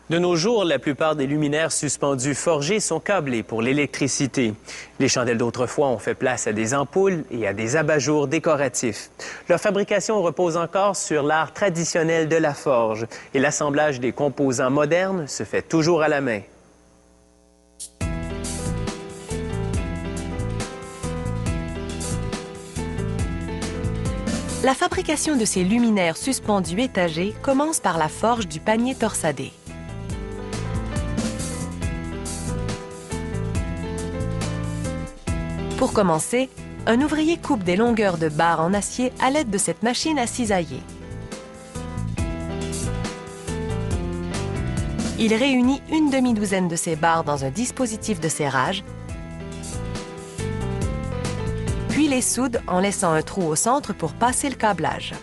De nos jours, la plupart des luminaires suspendus forgés sont câblés pour l'électricité. Les chandelles d'autrefois ont fait place à des ampoules et à des abat-jours décoratifs. Leur fabrication repose encore sur l'art traditionnel de la forge et l'assemblage des composants modernes se fait toujours à la main. La fabrication de ces luminaires suspendus étagés commence par la forge du panier torsadé. Pour commencer, un ouvrier coupe des longueurs de barres en acier à l'aide de cette machine à cisailler. Il réunit une demi-douzaine de ces barres dans un dispositif de serrage, puis les soude en laissant un trou au centre pour passer le câblage.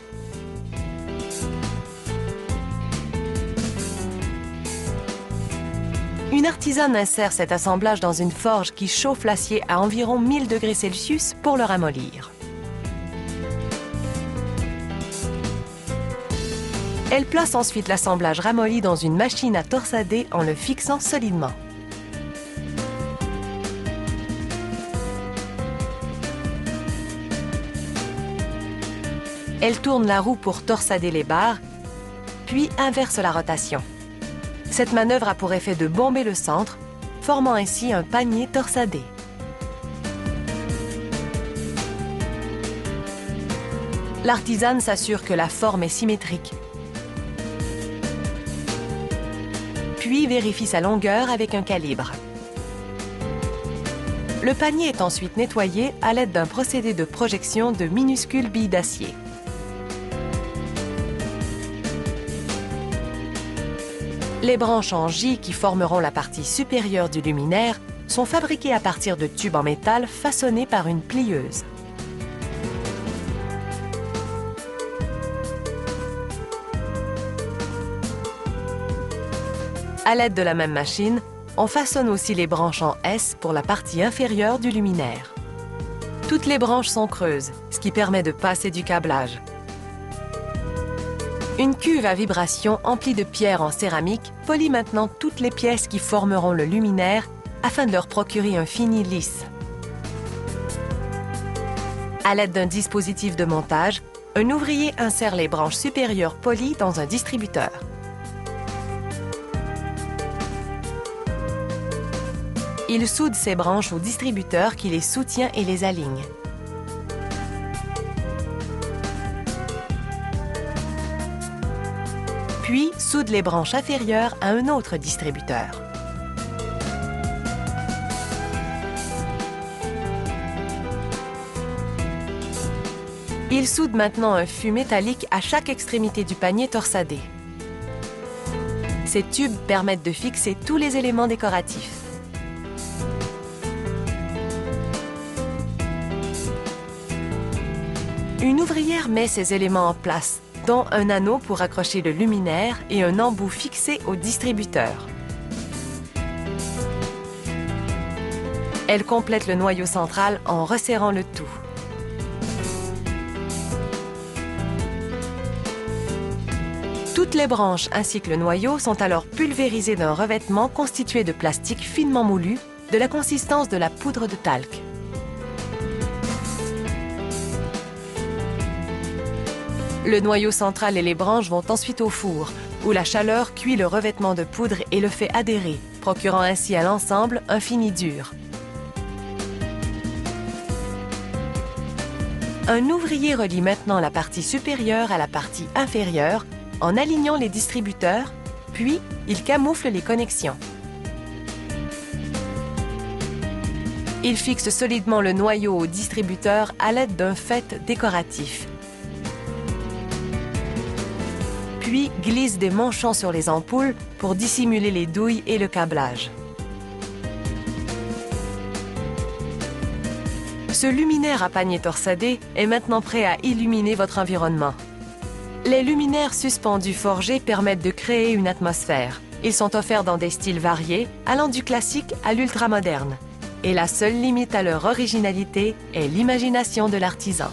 Une artisane insère cet assemblage dans une forge qui chauffe l'acier à environ 1000 degrés Celsius pour le ramollir. Elle place ensuite l'assemblage ramolli dans une machine à torsader en le fixant solidement. Elle tourne la roue pour torsader les barres, puis inverse la rotation. Cette manœuvre a pour effet de bomber le centre, formant ainsi un panier torsadé. L'artisane s'assure que la forme est symétrique, puis vérifie sa longueur avec un calibre. Le panier est ensuite nettoyé à l'aide d'un procédé de projection de minuscules billes d'acier. Les branches en J qui formeront la partie supérieure du luminaire sont fabriquées à partir de tubes en métal façonnés par une plieuse. À l'aide de la même machine, on façonne aussi les branches en S pour la partie inférieure du luminaire. Toutes les branches sont creuses, ce qui permet de passer du câblage. Une cuve à vibration emplie de pierres en céramique polit maintenant toutes les pièces qui formeront le luminaire afin de leur procurer un fini lisse. À l'aide d'un dispositif de montage, un ouvrier insère les branches supérieures polies dans un distributeur. Il soude ces branches au distributeur qui les soutient et les aligne. Puis soude les branches inférieures à un autre distributeur. Il soude maintenant un fût métallique à chaque extrémité du panier torsadé. Ces tubes permettent de fixer tous les éléments décoratifs. Une ouvrière met ces éléments en place, dont un anneau pour accrocher le luminaire et un embout fixé au distributeur. Elle complète le noyau central en resserrant le tout. Toutes les branches ainsi que le noyau sont alors pulvérisées d'un revêtement constitué de plastique finement moulu, de la consistance de la poudre de talc. Le noyau central et les branches vont ensuite au four, où la chaleur cuit le revêtement de poudre et le fait adhérer, procurant ainsi à l'ensemble un fini dur. Un ouvrier relie maintenant la partie supérieure à la partie inférieure en alignant les distributeurs, puis il camoufle les connexions. Il fixe solidement le noyau au distributeur à l'aide d'un faîte décoratif. Puis glisse des manchons sur les ampoules pour dissimuler les douilles et le câblage. Ce luminaire à panier torsadé est maintenant prêt à illuminer votre environnement. Les luminaires suspendus forgés permettent de créer une atmosphère. Ils sont offerts dans des styles variés, allant du classique à l'ultramoderne. Et la seule limite à leur originalité est l'imagination de l'artisan.